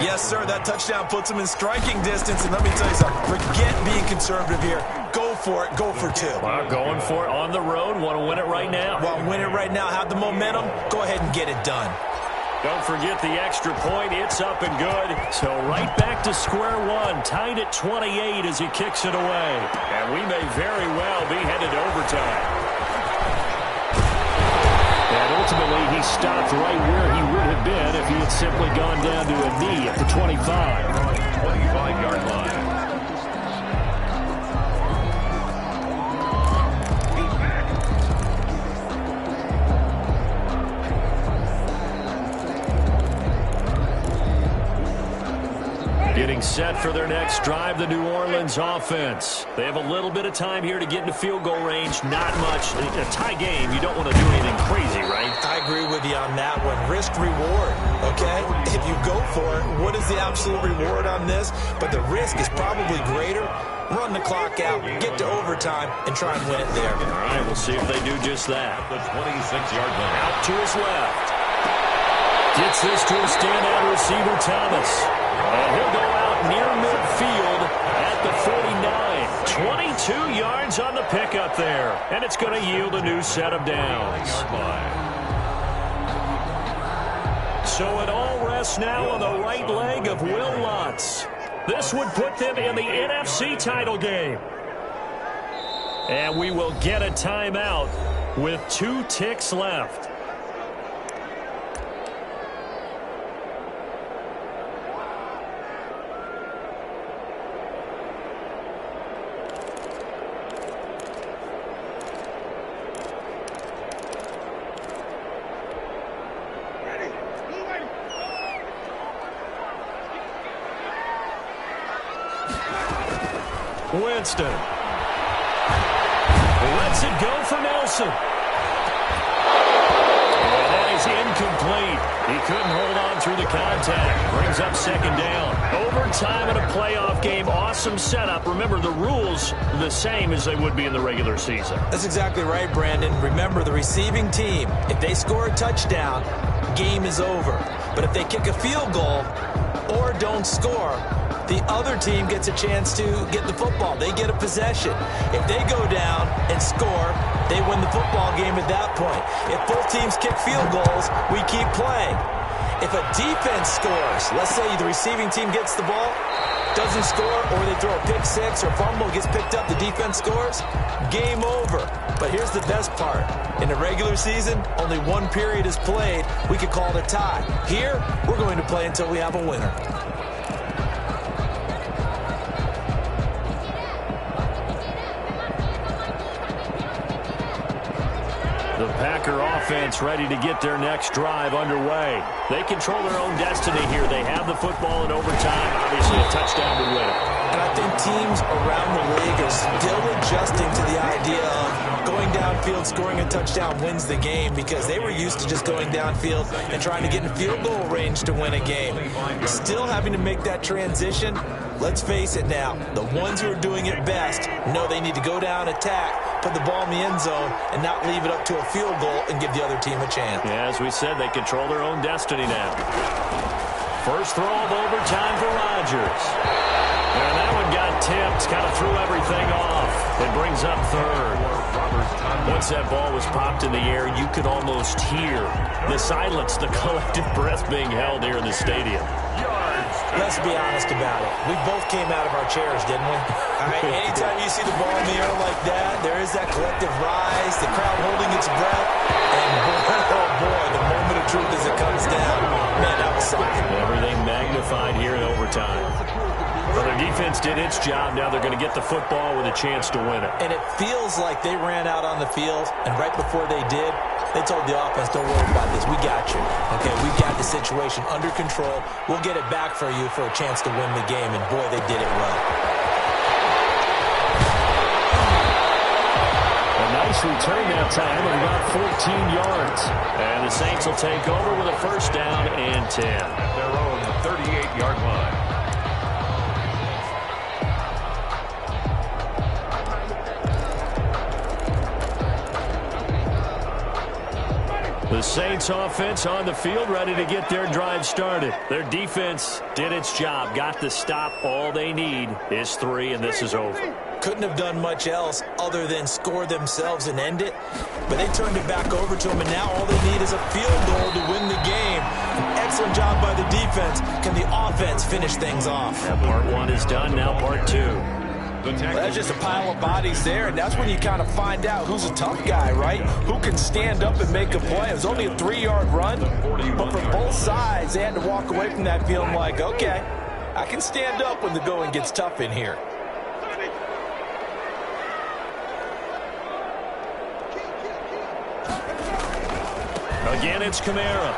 Yes, sir, that touchdown puts him in striking distance, and let me tell you something. Forget being conservative here. Go for it. Go for 2. Well, going for it on the road. Want to win it right now. Want to win it right now. Have the momentum. Go ahead and get it done. Don't forget the extra point. It's up and good. So right back to square one. Tied at 28 as he kicks it away. And we may very well be headed to overtime. And ultimately, he stopped right where he would have been if he had simply gone down to a knee at the 25. 25-yard line. Getting set for their next drive, the New Orleans offense. They have a little bit of time here to get into field goal range. Not much. A tie game, you don't want to do anything crazy, right? I agree with you on that one. Risk reward, okay? If you go for it, what is the absolute reward on this? But the risk is probably greater. Run the clock out, get to overtime, and try and win it there. All right, we'll see if they do just that. The 26-yard line. Out to his left. Gets this to a standout receiver, Thomas. And he'll go out near midfield at the 49. 22 yards on the pickup there. And it's going to yield a new set of downs. So it all rests now on the right leg of Will Lutz. This would put them in the NFC title game. And we will get a timeout with 2 ticks left. Winston lets it go for Nelson. And that is incomplete. He couldn't hold on through the contact. Brings up 2nd down. Overtime in a playoff game. Awesome setup. Remember, the rules are the same as they would be in the regular season. That's exactly right, Brandon. Remember, the receiving team, if they score a touchdown, game is over. But if they kick a field goal or don't score, the other team gets a chance to get the football. They get a possession. If they go down and score, they win the football game at that point. If both teams kick field goals, we keep playing. If a defense scores, let's say the receiving team gets the ball, doesn't score, or they throw a pick six or fumble, gets picked up, the defense scores, game over. But here's the best part. In the regular season, only one period is played. We could call it a tie. Here, we're going to play until we have a winner. The Packer offense ready to get their next drive underway. They control their own destiny here. They have the football in overtime. Obviously, a touchdown would win it. And I think teams around the league are still adjusting to the idea of going downfield, scoring a touchdown wins the game, because they were used to just going downfield and trying to get in field goal range to win a game. Still having to make that transition. Let's face it now, the ones who are doing it best know they need to go down, attack, put the ball in the end zone, and not leave it up to a field goal and give the other team a chance. Yeah, as we said, they control their own destiny now. First throw of overtime for Rodgers. And that one got tipped, kind of threw everything off. It brings up third. Once that ball was popped in the air, you could almost hear the silence, the collective breath being held here in the stadium. Let's be honest about it. We both came out of our chairs, didn't we? All right, anytime you see the ball in the air like that, there is that collective rise, the crowd holding its breath, and oh boy, the moment of truth as it comes down. Man, that was something. Everything magnified here in overtime. Well, their defense did its job. Now they're going to get the football with a chance to win it. And it feels like they ran out on the field, and right before they did, they told the offense, don't worry about this. We got you. Okay, we've got the situation under control. We'll get it back for you for a chance to win the game. And, boy, they did it well. A nice return that time of about 14 yards. And the Saints will take over with a first down and 10. At their own 38-yard line. The Saints offense on the field ready to get their drive started. Their defense did its job, got the stop. All they need is 3, and this is over. Couldn't have done much else other than score themselves and end it. But they turned it back over to them, and now all they need is a field goal to win the game. An excellent job by the defense. Can the offense finish things off? Yeah, part 1 is done, now part 2. Well, that's just a pile of bodies there, and that's when you kind of find out who's a tough guy, right? Who can stand up and make a play. It was only a 3-yard run, but for both sides, they had to walk away from that feeling like, okay, I can stand up when the going gets tough in here. Again, it's Kamara.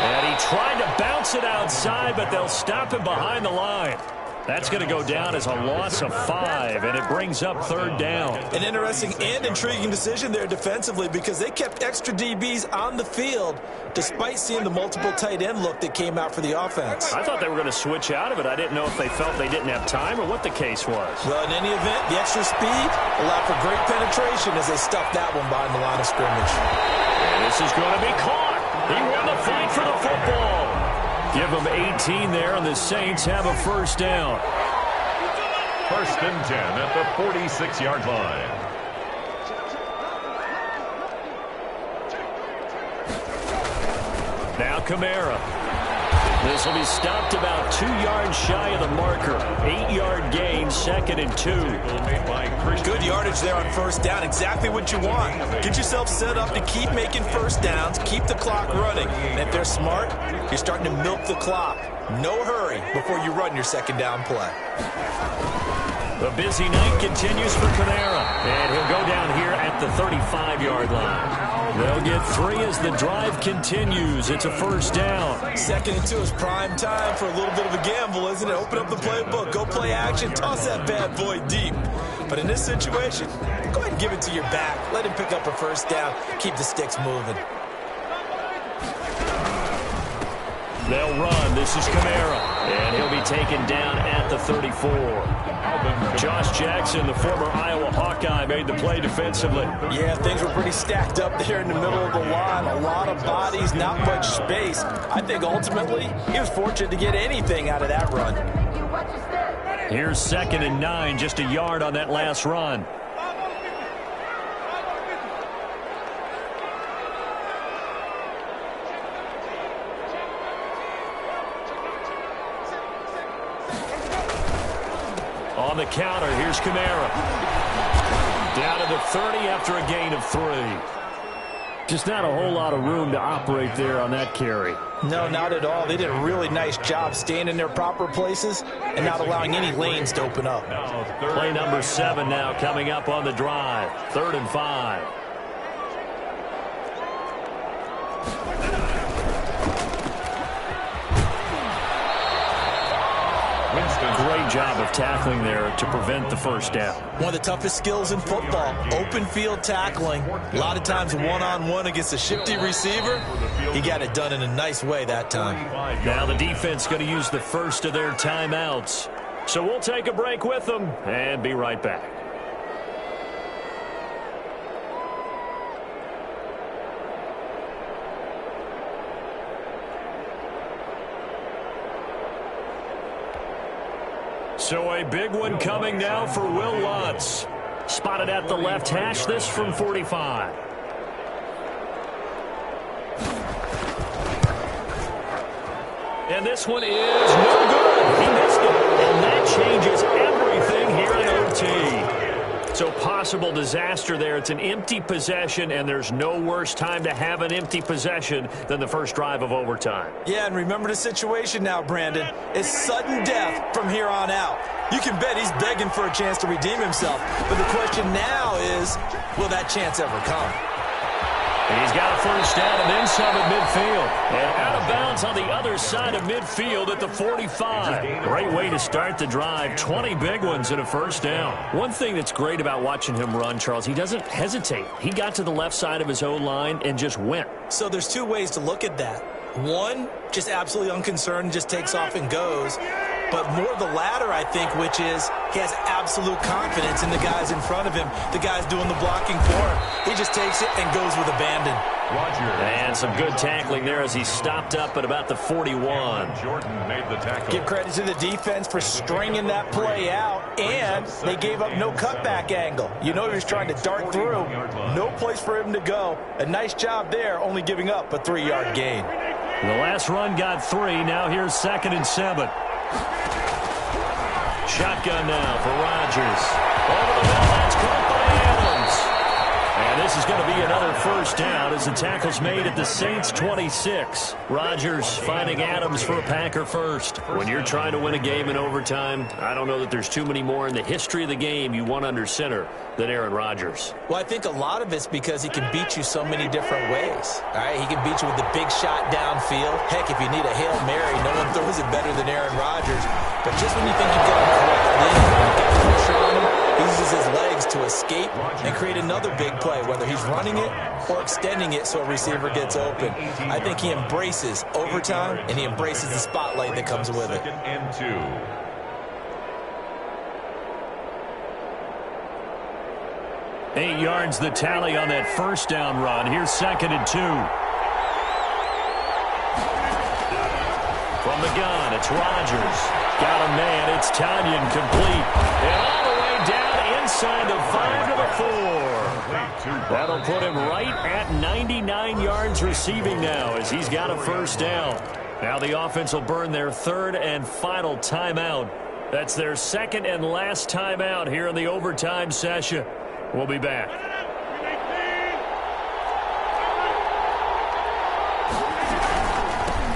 And he tried to bounce it outside, but they'll stop him behind the line. That's going to go down as a loss of 5, and it brings up third down. An interesting and intriguing decision there defensively, because they kept extra DBs on the field despite seeing the multiple tight end look that came out for the offense. I thought they were going to switch out of it. I didn't know if they felt they didn't have time or what the case was. Well, in any event, the extra speed allowed for great penetration as they stuffed that one behind the line of scrimmage. And this is going to be caught. He won the fight for the football. Give them 18 there, and the Saints have a first down. First and 10 at the 46-yard line. Now Kamara. This will be stopped about 2 yards shy of the marker. 8-yard gain, 2nd and 2. Good yardage there on first down. Exactly what you want. Get yourself set up to keep making first downs, keep the clock running. And if they're smart, you're starting to milk the clock. No hurry before you run your second down play. The busy night continues for Kamara. And he'll go down here at the 35-yard line. They'll get 3 as the drive continues. It's a first down. 2nd and 2 is prime time for a little bit of a gamble, isn't it? Open up the playbook, go play action, toss that bad boy deep. But in this situation, go ahead and give it to your back. Let him pick up a first down. Keep the sticks moving. They'll run. This is Kamara. And he'll be taken down at the 34. Josh Jackson, the former Iowa Hawkeye, made the play defensively. Yeah, things were pretty stacked up there in the middle of the line. A lot of bodies, not much space. I think ultimately he was fortunate to get anything out of that run. Here's 2nd and 9, just a yard on that last run. On the counter, here's Kamara. Down to the 30 after a gain of 3. Just not a whole lot of room to operate there on that carry. No, not at all. They did a really nice job staying in their proper places and not allowing any lanes to open up. Play number 7 now coming up on the drive. 3rd and 5. Great job of tackling there to prevent the first down. One of the toughest skills in football, open field tackling. A lot of times one-on-one against a shifty receiver. He got it done in a nice way that time. Now the defense going to use the first of their timeouts. So we'll take a break with them and be right back. So a big one coming now for Will Lutz. Spotted at the left hash, this from 45. And this one is no good. He missed it. And that changes everything here in OT. So possible disaster there. It's an empty possession, and there's no worse time to have an empty possession than the first drive of overtime. Yeah, and remember the situation now, Brandon. It's sudden death from here on out. You can bet he's begging for a chance to redeem himself. But the question now is, will that chance ever come? He's got a first down and then some at midfield. And out of bounds on the other side of midfield at the 45. Great way to start the drive. 20 big ones and a first down. One thing that's great about watching him run, Charles, he doesn't hesitate. He got to the left side of his own line and just went. So there's two ways to look at that. One, just absolutely unconcerned, just takes off and goes. But more the latter, I think, which is he has absolute confidence in the guys in front of him, the guys doing the blocking for him. He just takes it and goes with abandon. And some good tackling there as he stopped up at about the 41. Jordan made the tackle. Give credit to the defense for stringing that play out, and they gave up no cutback angle. You know he was trying to dart through. No place for him to go. A nice job there, only giving up a 3-yard gain. The last run got 3. Now here's 2nd and 7. Shotgun now for Rodgers. Over the middle, that's caught by Adams. And this is going to be another first down as the tackle's made at the Saints 26. Rodgers finding Adams for a Packer first. When you're trying to win a game in overtime, I don't know that there's too many more in the history of the game you want under center than Aaron Rodgers. Well, I think a lot of it's because he can beat you so many different ways. All right, he can beat you with the big shot downfield. Heck, if you need a Hail Mary, no one throws it better than Aaron Rodgers. But just when you think you've got him correctly, you've got pressure on him, he uses his legs to escape and create another big play, whether he's running it or extending it so a receiver gets open. I think he embraces overtime, and he embraces the spotlight that comes with it. 2nd and 2. 8 yards the tally on that first down run. Here's 2nd and 2. From the gun, it's Rodgers. Got a man, it's Tanyan complete. And all the way down inside the 5 to the 4. That'll put him right at 99 yards receiving now as he's got a first down. Now the offense will burn their 3rd and final timeout. That's their 2nd and last timeout here in the overtime session. We'll be back.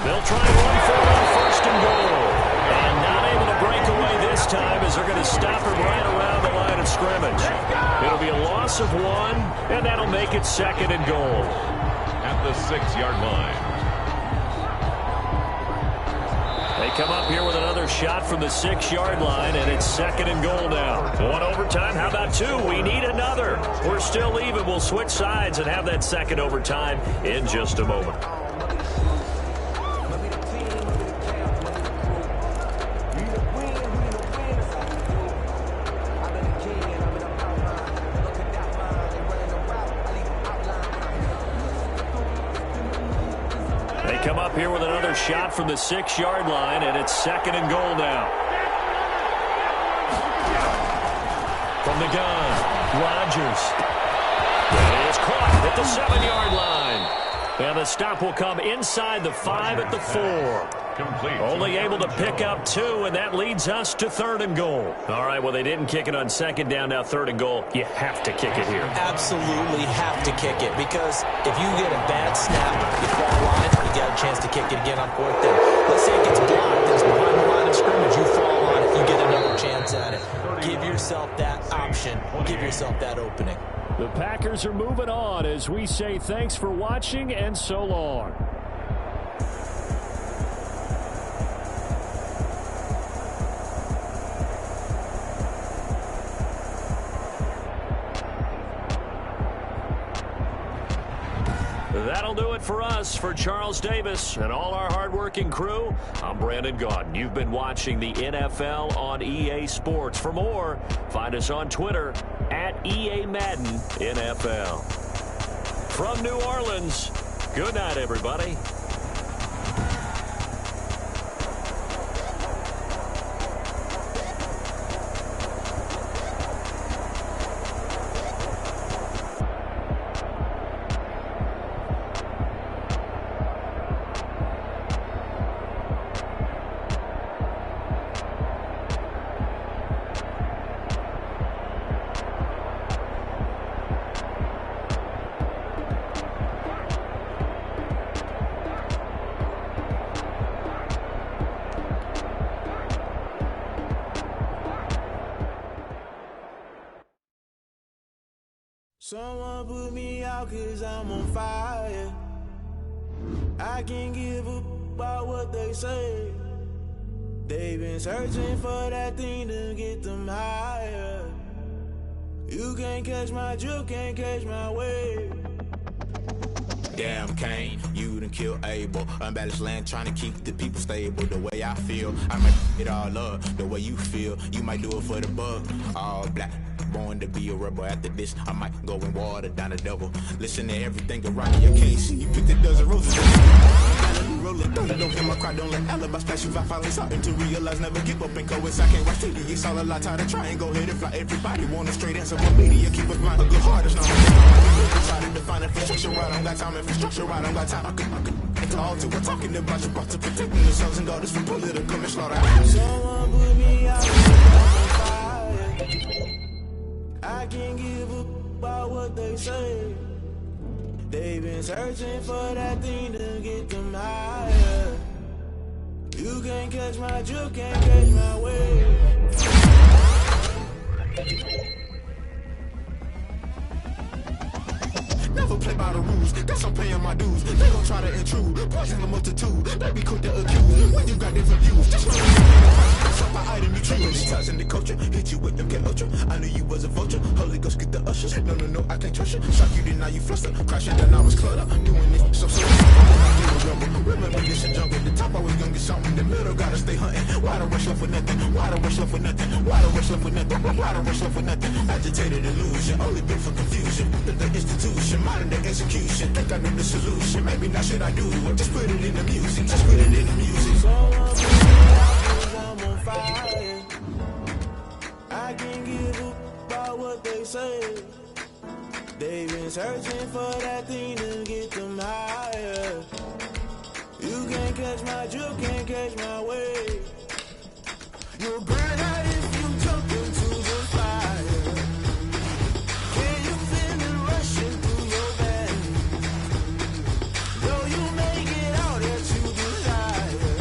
They'll try and run for it on 1st and goal. And not able to break away this time as they're going to stop him right around the line of scrimmage. It'll be a loss of 1, and that'll make it 2nd and goal. At the 6-yard line. They come up here with another shot from the 6-yard line, and it's 2nd and goal now. 1 overtime, how about 2? We need another. We're still even. We'll switch sides and have that 2nd overtime in just a moment. come up here with another shot from the 6-yard line, and it's 2nd and goal now. From the gun, Rodgers. And it's caught at the 7-yard line. And the stop will come inside the 5 at the 4. Complete. Only able to pick up 2, and that leads us to 3rd and goal. All right, well, they didn't kick it on 2nd down, now 3rd and goal. You have to kick it here. Absolutely have to kick it, because if you get a bad snap, you fall line, you got a chance to kick it again on 4th down. Let's say it gets blocked, it's behind the line of scrimmage, you fall on it, you get another chance at it. Give yourself that option. Give yourself that opening. The Packers are moving on as we say thanks for watching and so long. That'll do it for us. For Charles Davis and all our hardworking crew, I'm Brandon Gaudin. You've been watching the NFL on EA Sports. For more, find us on Twitter at EA Madden NFL. From New Orleans, good night, everybody. Someone put me out 'cause I'm on fire. I can't give up about what they say. They've been searching for that thing to get them higher. You can't catch my drift, can't catch my wave. Damn, Kane, you done killed Abel. Unbalanced land, trying to keep the people stable. The way I feel, I might it all up. The way you feel, you might do it for the buck. All black, born to be a rebel. After this, I might go and water down the devil. Listen to everything around you can't see. You picked a dozen roses. Rolling thunder, don't hear my cry, don't let alibi splash you. I finally starting to realize, never give up and coincide. Can't watch TV, it's all a lot. Tired of trying, go ahead and fly. Everybody want a straight answer, but media keep us blind. A good heart is not try to define infrastructure right. I don't got time, infrastructure right. I don't got time. I could call to. We're talking about you, about to protecting the sons and daughters from political and slaughter. Someone put me out on fire. I can't give up about what they say. They've been searching for that thing to get them higher. You can't catch my drift, can't catch my wave. Never play by the rules, guess I'm paying my dues. They gon' try to intrude, poison the multitude. They be quick to accuse, when you got different views. Just know the item you choose. Ties in the culture, hit you with them get ultra. I knew you was a vulture, Holy Ghost get the ushers. No, I can't trust you. Shock you, then now you fluster. Crashing, then I was cluttered. Doing this, so remember this a jump at the top, I was gonna get something. In the middle, gotta stay hunting. Why the rush left for nothing? Why the rush left for nothing? Why the rush left for nothing? Why the rush left for nothing? Agitated illusion, only built for confusion. The institution, modern day execution. Think I know the solution. Maybe not should I do it? Just put it in the music. Just put it in the music. Someone put me out 'cause I'm on fire. I can't give up about what they say. They've been searching for that thing to get them higher. You can't catch my drift, can't catch my wave. You'll burn out if you jump into the fire. Can you feel it rushing through your veins? Though you make it out that you desire.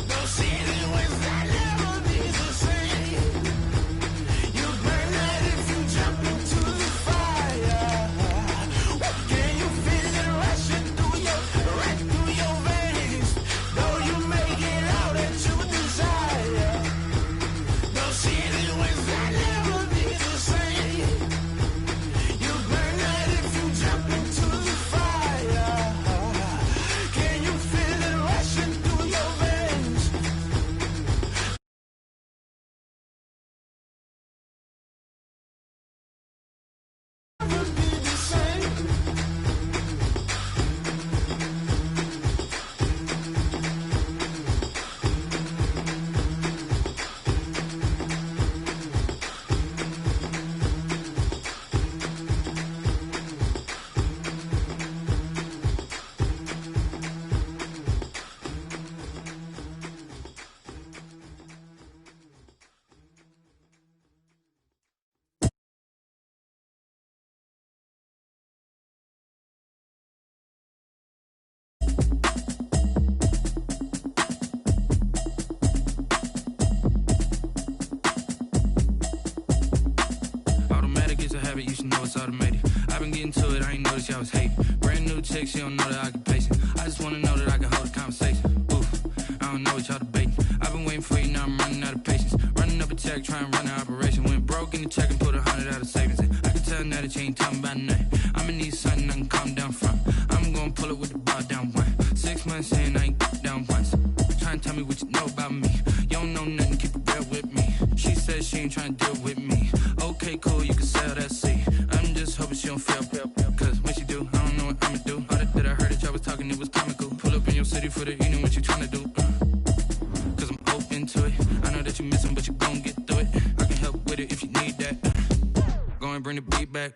No ceiling when that never be the same. You burn out if you jump into the fire. Can you feel it rushing through your veins? Though you make it out that you desire. getting to it, I ain't noticed y'all was hating. Brand new chick, she don't know that I can pace it. I just wanna know that I can hold a conversation. Oof, I don't know what y'all debating. I've been waiting for you, now I'm running out of patience. Running up a check, trying to run an operation. Went broke in the check and put 100 out of savings in. I can tell now that you ain't talking about nothing. I'ma need something I can calm down from. I'm gonna pull it with the bar down one. 6 months in, I ain't down once. Trying to tell me what you know about me. You don't know nothing, keep it real with me. She says she ain't trying to deal with me. Okay, cool, you can sell that seat. I'm just hoping she don't feel. Cause when she do, I don't know what I'ma do. All that I heard that y'all was talking, it was comical. Pull up in your city for the evening, what you trying to do? Cause I'm open to it. I know that you missing, but you gon' get through it. I can help with it if you need that. Go and bring the beat back.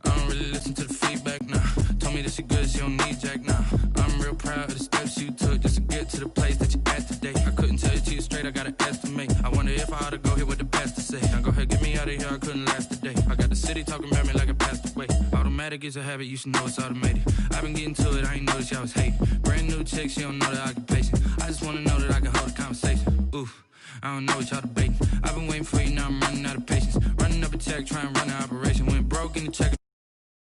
I don't really listen to the feedback, nah. Told me that she good, she don't need jack, nah. I'm real proud of the steps you took just to get to the place that you at today. I couldn't tell it to you straight, I gotta estimate. I wonder if I ought to go here with the pastor say. Now go ahead, get me out of here, I couldn't last today. I got the city talking about me like I passed away. Automatic is a habit, you should know it's automated. I've been getting to it, I ain't noticed y'all was hating. Brand new chick, she don't know the occupation. I just wanna know that I can hold a conversation. Oof, I don't know what y'all debating. I've been waiting for you, now I'm running out of patience. Running up a check, trying to run an operation. Went broke in the check.